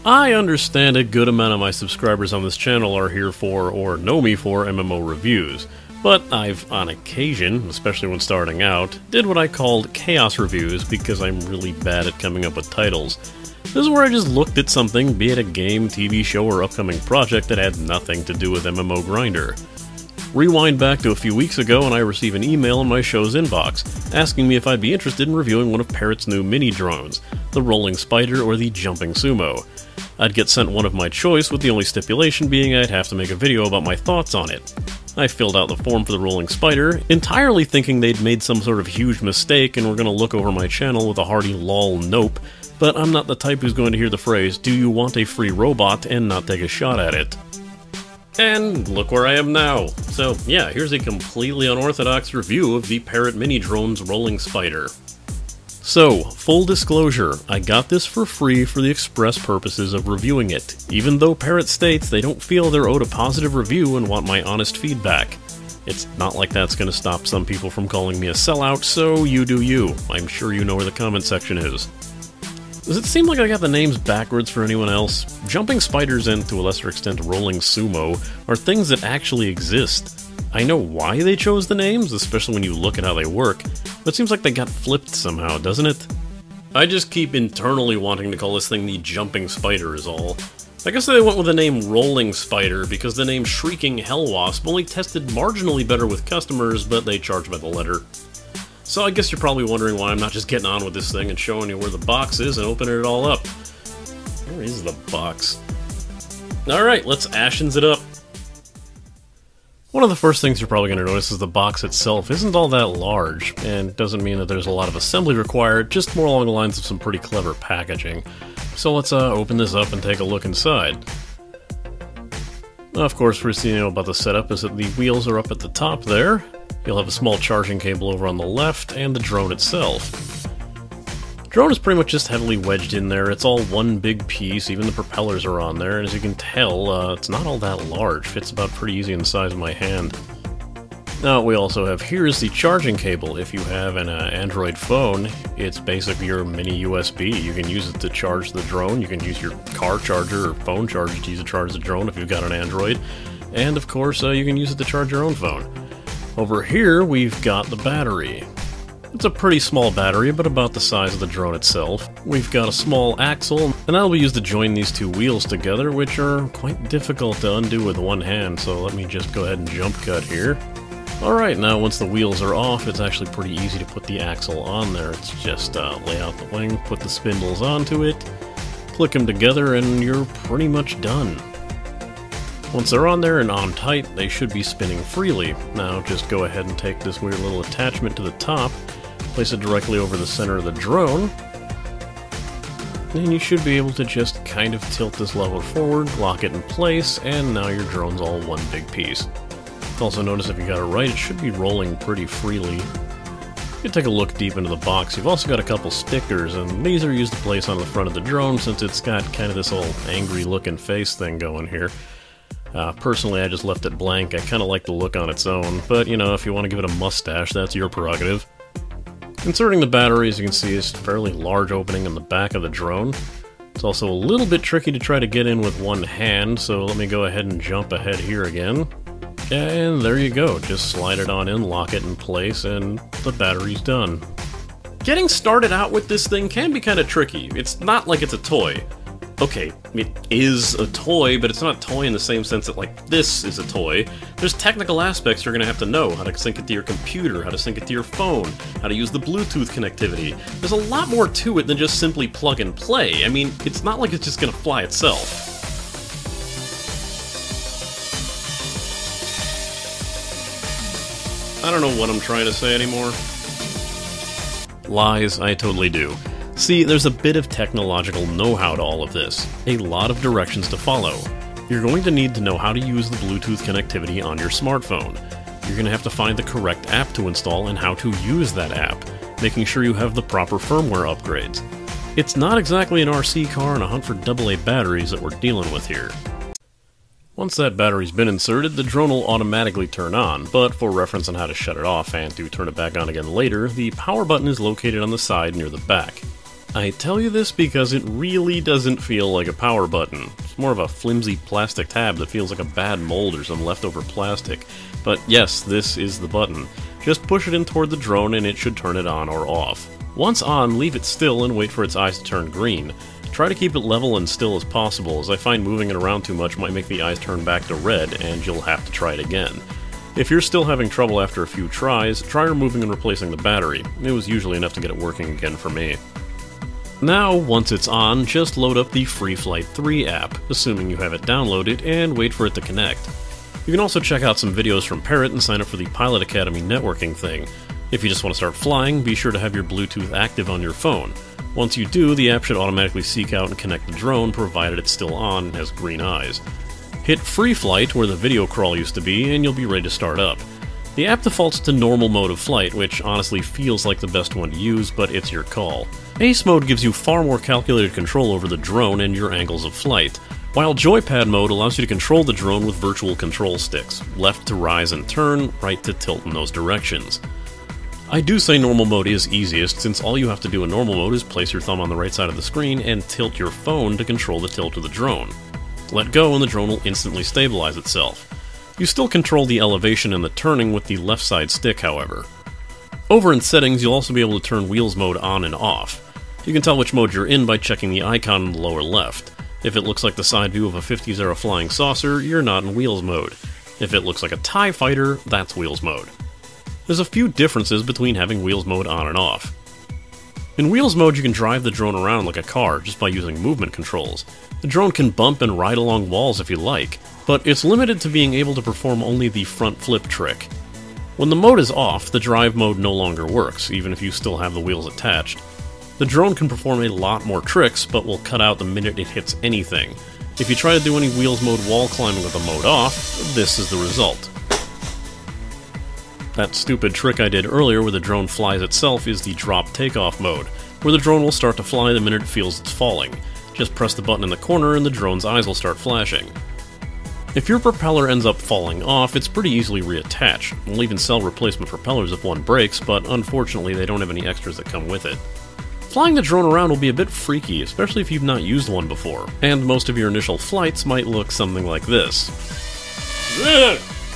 I understand a good amount of my subscribers on this channel are here for, or know me for, MMO reviews, but I've, on occasion, especially when starting out, did what I called chaos reviews because I'm really bad at coming up with titles. This is where I just looked at something, be it a game, TV show, or upcoming project that had nothing to do with MMO Grinder. Rewind back to a few weeks ago and I receive an email in my show's inbox, asking me if I'd be interested in reviewing one of Parrot's new mini-drones, the Rolling Spider or the Jumping Sumo. I'd get sent one of my choice, with the only stipulation being I'd have to make a video about my thoughts on it. I filled out the form for the Rolling Spider, entirely thinking they'd made some sort of huge mistake and were going to look over my channel with a hearty lol nope, but I'm not the type who's going to hear the phrase, "Do you want a free robot?" and not take a shot at it. And look where I am now. So yeah, here's a completely unorthodox review of the Parrot Minidrones Rolling Spider. So, full disclosure, I got this for free for the express purposes of reviewing it, even though Parrot states they don't feel they're owed a positive review and want my honest feedback. It's not like that's going to stop some people from calling me a sellout, so you do you. I'm sure you know where the comment section is. Does it seem like I got the names backwards for anyone else? Jumping spiders and, to a lesser extent, rolling sumo are things that actually exist. I know why they chose the names, especially when you look at how they work, but it seems like they got flipped somehow, doesn't it? I just keep internally wanting to call this thing the Jumping Spider is all. I guess they went with the name Rolling Spider because the name Shrieking Hellwasp only tested marginally better with customers, but they charge by the letter. So I guess you're probably wondering why I'm not just getting on with this thing and showing you where the box is and opening it all up. Where is the box? Alright, let's ashens it up. One of the first things you're probably going to notice is the box itself isn't all that large, and doesn't mean that there's a lot of assembly required, just more along the lines of some pretty clever packaging. So let's open this up and take a look inside. Of course, first thing you know about the setup is that the wheels are up at the top there. You'll have a small charging cable over on the left, and the drone itself. Drone is pretty much just heavily wedged in there. It's all one big piece, even the propellers are on there, and as you can tell, it's not all that large. Fits about pretty easy in the size of my hand. Now, what we also have here is the charging cable. If you have an Android phone, it's basically your mini USB. You can use it to charge the drone. You can use your car charger or phone charger to use it to charge the drone if you've got an Android. And, of course, you can use it to charge your own phone. Over here, we've got the battery. It's a pretty small battery, but about the size of the drone itself. We've got a small axle, and that'll be used to join these two wheels together, which are quite difficult to undo with one hand, so let me just go ahead and jump cut here. Alright, now once the wheels are off, it's actually pretty easy to put the axle on there. It's just lay out the wing, put the spindles onto it, click them together, and you're pretty much done. Once they're on there and on tight, they should be spinning freely. Now just go ahead and take this weird little attachment to the top, place it directly over the center of the drone, and you should be able to just kind of tilt this lever forward, lock it in place, and now your drone's all one big piece. Also notice if you got it right, it should be rolling pretty freely. You can take a look deep into the box. You've also got a couple stickers, and these are used to place on the front of the drone since it's got kind of this old angry looking face thing going here. Personally, I just left it blank. I kind of like the look on its own, but you know, if you want to give it a mustache, that's your prerogative. Inserting the battery, as you can see, is a fairly large opening in the back of the drone. It's also a little bit tricky to try to get in with one hand, so let me go ahead and jump ahead here again. And there you go, just slide it on in, lock it in place, and the battery's done. Getting started out with this thing can be kind of tricky. It's not like it's a toy. Okay, it is a toy, but it's not a toy in the same sense that, like, this is a toy. There's technical aspects you're going to have to know. How to sync it to your computer, how to sync it to your phone, how to use the Bluetooth connectivity. There's a lot more to it than just simply plug and play. I mean, it's not like it's just going to fly itself. I don't know what I'm trying to say anymore. Lies, I totally do. See, there's a bit of technological know-how to all of this, a lot of directions to follow. You're going to need to know how to use the Bluetooth connectivity on your smartphone. You're going to have to find the correct app to install and how to use that app, making sure you have the proper firmware upgrades. It's not exactly an RC car and a hunt for AA batteries that we're dealing with here. Once that battery's been inserted, the drone will automatically turn on, but for reference on how to shut it off and to turn it back on again later, the power button is located on the side near the back. I tell you this because it really doesn't feel like a power button. It's more of a flimsy plastic tab that feels like a bad mold or some leftover plastic. But yes, this is the button. Just push it in toward the drone and it should turn it on or off. Once on, leave it still and wait for its eyes to turn green. Try to keep it level and still as possible, as I find moving it around too much might make the eyes turn back to red and you'll have to try it again. If you're still having trouble after a few tries, try removing and replacing the battery. It was usually enough to get it working again for me. Now, once it's on, just load up the Free Flight 3 app, assuming you have it downloaded, and wait for it to connect. You can also check out some videos from Parrot and sign up for the Pilot Academy networking thing. If you just want to start flying, be sure to have your Bluetooth active on your phone. Once you do, the app should automatically seek out and connect the drone, provided it's still on and has green eyes. Hit Free Flight, where the video crawl used to be, and you'll be ready to start up. The app defaults to normal mode of flight, which honestly feels like the best one to use, but it's your call. Ace mode gives you far more calculated control over the drone and your angles of flight, while joypad mode allows you to control the drone with virtual control sticks, left to rise and turn, right to tilt in those directions. I do say normal mode is easiest, since all you have to do in normal mode is place your thumb on the right side of the screen and tilt your phone to control the tilt of the drone. Let go and the drone will instantly stabilize itself. You still control the elevation and the turning with the left side stick, however. Over in settings, you'll also be able to turn wheels mode on and off. You can tell which mode you're in by checking the icon in the lower left. If it looks like the side view of a 50s-era flying saucer, you're not in wheels mode. If it looks like a TIE fighter, that's wheels mode. There's a few differences between having wheels mode on and off. In wheels mode, you can drive the drone around like a car just by using movement controls. The drone can bump and ride along walls if you like, but it's limited to being able to perform only the front flip trick. When the mode is off, the drive mode no longer works, even if you still have the wheels attached. The drone can perform a lot more tricks, but will cut out the minute it hits anything. If you try to do any wheels mode wall climbing with the mode off, this is the result. That stupid trick I did earlier where the drone flies itself is the drop takeoff mode, where the drone will start to fly the minute it feels it's falling. Just press the button in the corner and the drone's eyes will start flashing. If your propeller ends up falling off, it's pretty easily reattached. We'll even sell replacement propellers if one breaks, but unfortunately they don't have any extras that come with it. Flying the drone around will be a bit freaky, especially if you've not used one before, and most of your initial flights might look something like this.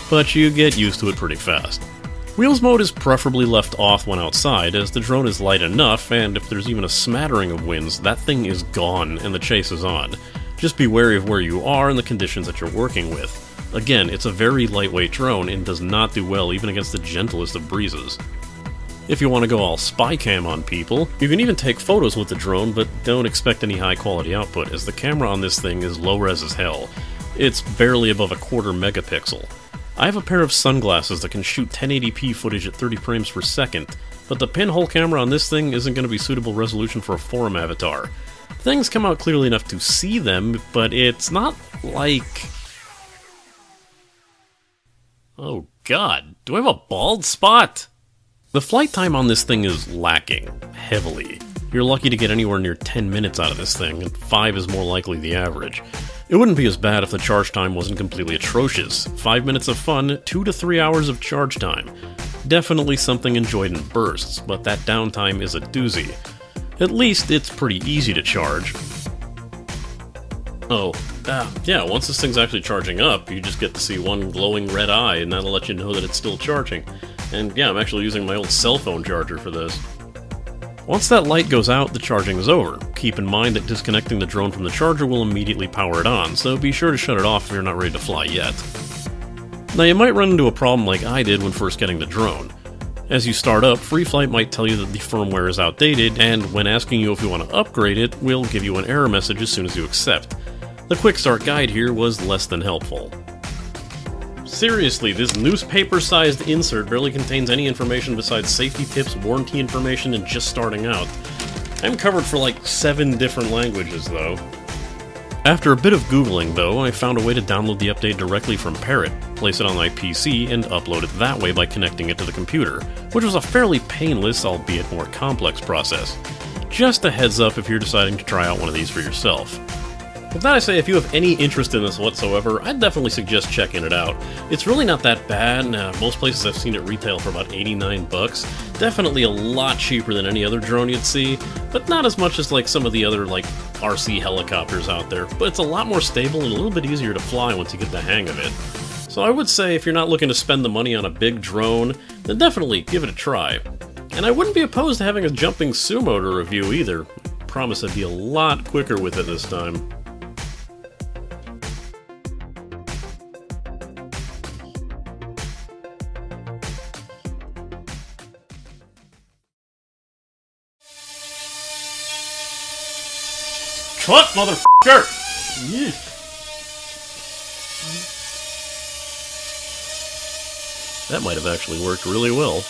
But you get used to it pretty fast. Wheels mode is preferably left off when outside, as the drone is light enough, and if there's even a smattering of winds, that thing is gone and the chase is on. Just be wary of where you are and the conditions that you're working with. Again, it's a very lightweight drone and does not do well even against the gentlest of breezes. If you want to go all spy cam on people, you can even take photos with the drone, but don't expect any high quality output, as the camera on this thing is low res as hell. It's barely above a quarter megapixel. I have a pair of sunglasses that can shoot 1080p footage at 30 frames per second, but the pinhole camera on this thing isn't going to be suitable resolution for a forum avatar. Things come out clearly enough to see them, but it's not like... Oh god, do I have a bald spot? The flight time on this thing is lacking, heavily. You're lucky to get anywhere near 10 minutes out of this thing, and 5 is more likely the average. It wouldn't be as bad if the charge time wasn't completely atrocious. 5 minutes of fun, 2 to 3 hours of charge time. Definitely something enjoyed in bursts, but that downtime is a doozy. At least it's pretty easy to charge. Yeah, once this thing's actually charging up, you just get to see one glowing red eye, and that'll let you know that it's still charging. And yeah, I'm actually using my old cell phone charger for this. Once that light goes out, the charging is over. Keep in mind that disconnecting the drone from the charger will immediately power it on, so be sure to shut it off if you're not ready to fly yet. Now you might run into a problem like I did when first getting the drone. As you start up, Free Flight might tell you that the firmware is outdated, and when asking you if you want to upgrade it, will give you an error message as soon as you accept. The quick start guide here was less than helpful. Seriously, this newspaper-sized insert barely contains any information besides safety tips, warranty information, and just starting out. I'm covered for like 7 different languages, though. After a bit of googling, though, I found a way to download the update directly from Parrot, place it on my PC, and upload it that way by connecting it to the computer, which was a fairly painless, albeit more complex process. Just a heads up if you're deciding to try out one of these for yourself. With that I say, if you have any interest in this whatsoever, I'd definitely suggest checking it out. It's really not that bad. Most places I've seen it retail for about 89 bucks. Definitely a lot cheaper than any other drone you'd see, but not as much as like some of the other like RC helicopters out there. But it's a lot more stable and a little bit easier to fly once you get the hang of it. So I would say if you're not looking to spend the money on a big drone, then definitely give it a try. And I wouldn't be opposed to having a jumping sumo to review either. I promise I'd be a lot quicker with it this time. What, motherfucker? That might have actually worked really well.